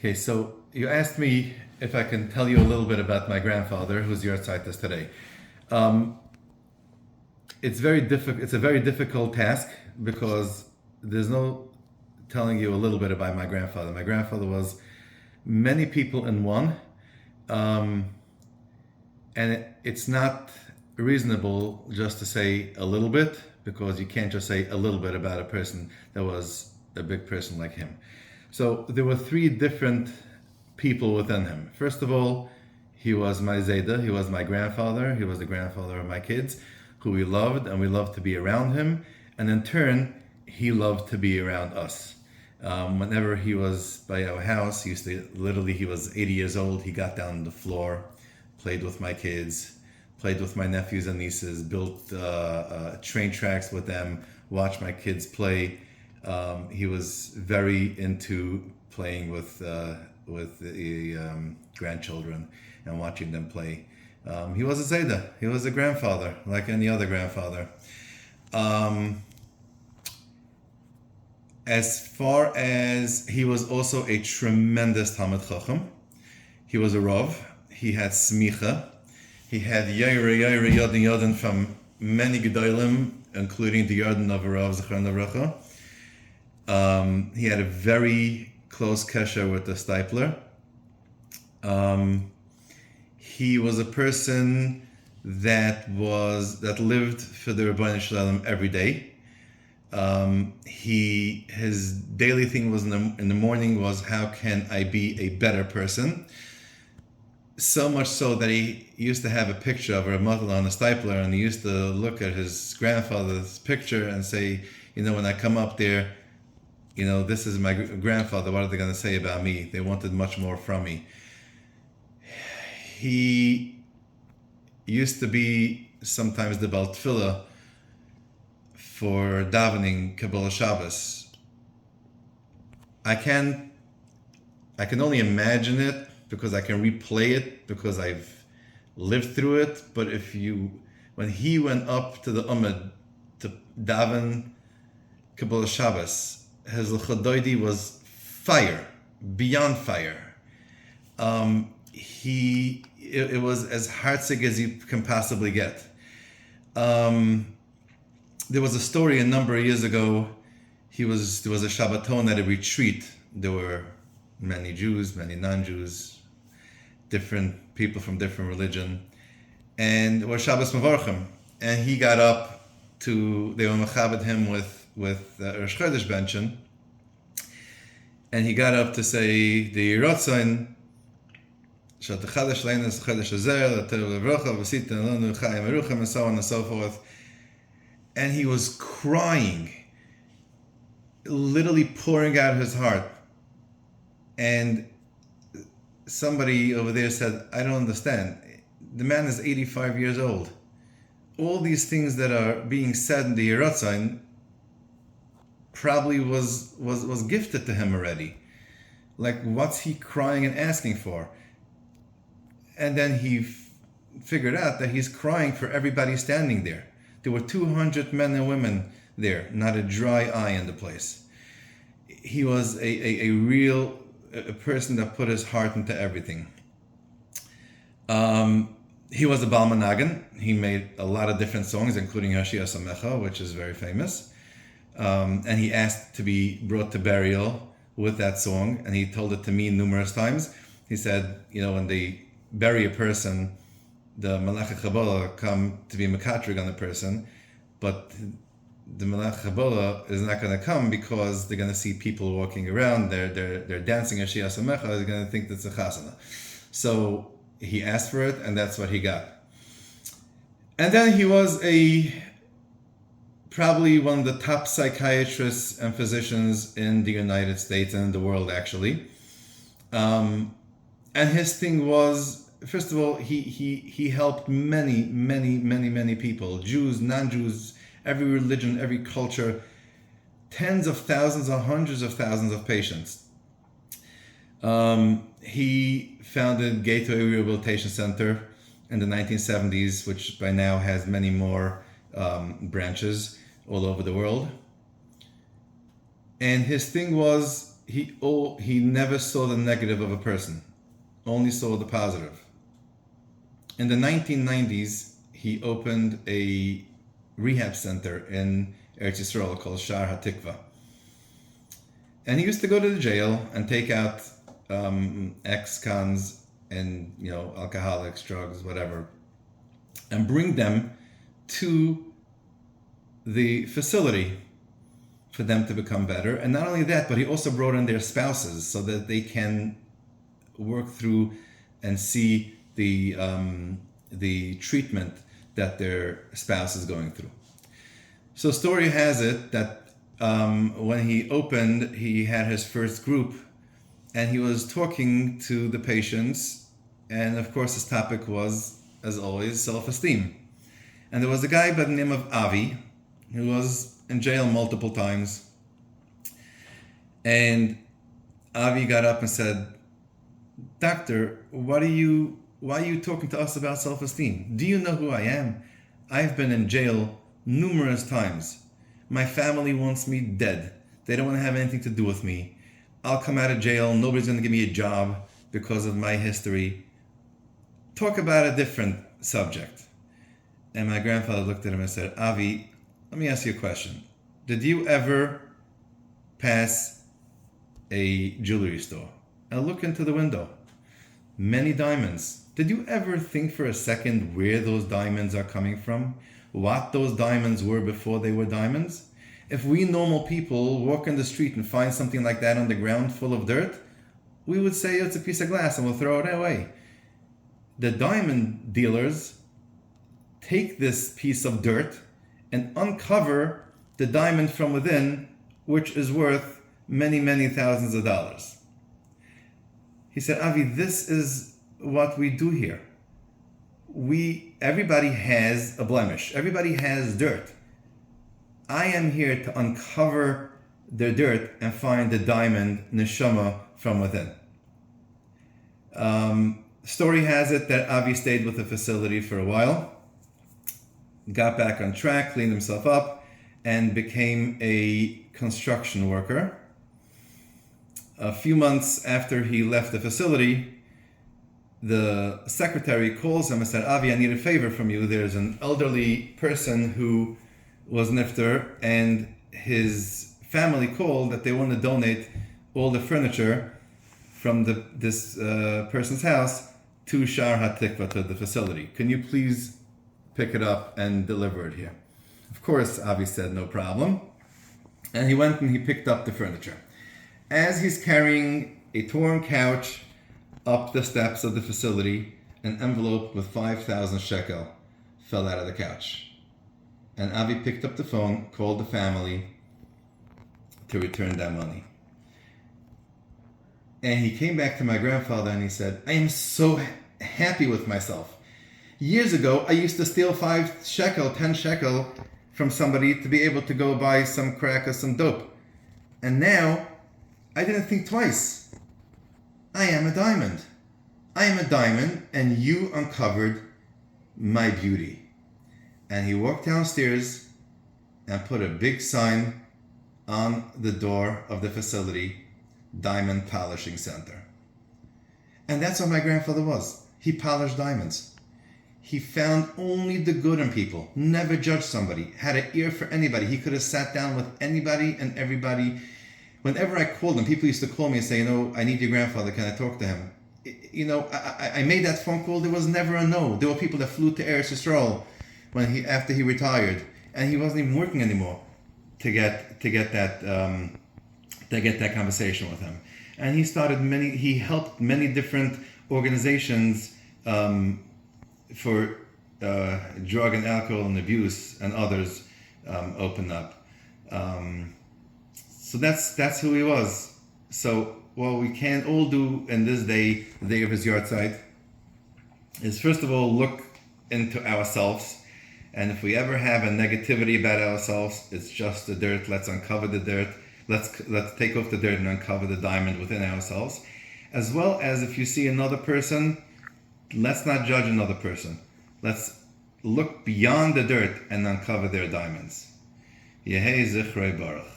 Okay, so you asked me if I can tell you a little bit about my grandfather, who's Yahrtzeit is today. Um, it's very difficult. It's a very difficult task because there's no telling you a little bit about my grandfather. My grandfather was many people in one, um, and it's not reasonable just to say a little bit because you can't just say a little bit about a person that was a big person like him. So there were three different people within him. First of all, he was my Zayda, he was my grandfather, he was the grandfather of my kids, who we loved, and we loved to be around him. And in turn, he loved to be around us. Whenever he was by our house, he was 80 years old, he got down on the floor, played with my kids, played with my nephews and nieces, built train tracks with them, watched my kids play. He was very into playing with the grandchildren and watching them play. He was a Zayda. He was a grandfather, like any other grandfather. As far as he was also a tremendous Talmid Chacham. He was a Rav. He had smicha. He had Yair Yadin from many Gedolim, including the Yarden of Rav Zechron Levracha. He had a very close kesher with the Stipler. He was a person that lived for the Rabbi Shalom every day. His daily thing was in the morning was, how can I be a better person? So much so that he used to have a picture of a mother on a Stipler, and he used to look at his grandfather's picture and say, when I come up there, this is my grandfather, what are they going to say about me? They wanted much more from me. He used to be sometimes the Bal Tefillah for davening Kabbalah Shabbos. I can only imagine it because I can replay it because I've lived through it. But when he went up to the Umad to daven Kabbalah Shabbos, his L'chadoidi was fire, beyond fire. It was as Yahrtzeit as you can possibly get. There was a story a number of years ago. There was a Shabbaton at a retreat. There were many Jews, many non-Jews, different people from different religion, and it was Shabbos Mavarchim. And he got up they were mechabed him with Rosh Chodesh benchen, and he got up to say the Yahrtzeit, and so on and so forth. And he was crying, literally pouring out his heart. And somebody over there said, I don't understand. The man is 85 years old. All these things that are being said in the Yahrtzeit probably was gifted to him already. Like, what's he crying and asking for? And then he figured out that he's crying for everybody standing there. There were 200 men and women there, not a dry eye in the place. He was a real person that put his heart into everything. He was a Baal Managan. He made a lot of different songs, including Hashia Samecha, which is very famous. And he asked to be brought to burial with that song, and he told it to me numerous times. He said, when they bury a person, the Malach Chabola come to be Mekatrig on the person, but the Malach Chabola is not going to come because they're going to see people walking around, they're dancing a Shia Samecha, they're going to think that's a chasana. So he asked for it, and that's what he got. And then he was probably one of the top psychiatrists and physicians in the United States and in the world, actually. And his thing was, first of all, he helped many people, Jews, non-Jews, every religion, every culture, tens of thousands or hundreds of thousands of patients. He founded Gateway Rehabilitation Center in the 1970s, which by now has many more branches all over the world. And his thing was he never saw the negative of a person, only saw the positive. In the 1990s, he opened a rehab center in Eretz Yisrael called Shar HaTikva. And he used to go to the jail and take out ex-cons and, alcoholics, drugs, whatever, and bring them to the facility for them to become better. And not only that, but he also brought in their spouses so that they can work through and see the treatment that their spouse is going through. So story has it that when he opened, he had his first group and he was talking to the patients, and of course his topic was, as always, self-esteem. And there was a guy by the name of Avi who was in jail multiple times, and Avi got up and said, "Doctor, why are you talking to us about self-esteem? Do you know who I am? I've been in jail numerous times. My family wants me dead. They don't want to have anything to do with me. I'll come out of jail, nobody's going to give me a job because of my history. Talk about a different subject." And my grandfather looked at him and said, "Avi, let me ask you a question. Did you ever pass a jewelry store and look into the window? Many diamonds. Did you ever think for a second where those diamonds are coming from? What those diamonds were before they were diamonds? If we normal people walk in the street and find something like that on the ground full of dirt, we would say it's a piece of glass and we'll throw it away. The diamond dealers take this piece of dirt and uncover the diamond from within, which is worth many, many thousands of dollars." He said, "Avi, this is what we do here. Everybody has a blemish. Everybody has dirt. I am here to uncover the dirt and find the diamond neshama from within." Story has it that Avi stayed with the facility for a while, got back on track, cleaned himself up, and became a construction worker. A few months after he left the facility, the secretary calls him and said, "Avi, I need a favor from you. There's an elderly person who was nifter, and his family called that they want to donate all the furniture from this person's house to Shar HaTikva, to the facility. Can you please pick it up and deliver it here?" Of course, Avi said no problem. And he went and he picked up the furniture. As he's carrying a torn couch up the steps of the facility, an envelope with 5,000 shekel fell out of the couch. And Avi picked up the phone, called the family to return that money. And he came back to my grandfather and he said, "I am so happy with myself. Years ago, I used to steal 5 shekel, 10 shekel from somebody to be able to go buy some crack or some dope. And now, I didn't think twice. I am a diamond. I am a diamond, and you uncovered my beauty." And he walked downstairs and put a big sign on the door of the facility, Diamond Polishing Center. And that's what my grandfather was. He polished diamonds. He found only the good in people, never judged somebody, had an ear for anybody. He could have sat down with anybody and everybody. Whenever I called him, people used to call me and say, "I need your grandfather, can I talk to him?" I made that phone call, there was never a no. There were people that flew to Eretz Yisrael after he retired, and he wasn't even working anymore to get that conversation with him. And he helped many different organizations for drug and alcohol and abuse, and others open up. So that's who he was. So what we can all do in this day, the day of his Yahrtzeit, is first of all look into ourselves. And if we ever have a negativity about ourselves, it's just the dirt. Let's uncover the dirt. Let's take off the dirt and uncover the diamond within ourselves. As well as if you see another person, let's not judge another person. Let's look beyond the dirt and uncover their diamonds. Yehei Zichrei Baruch.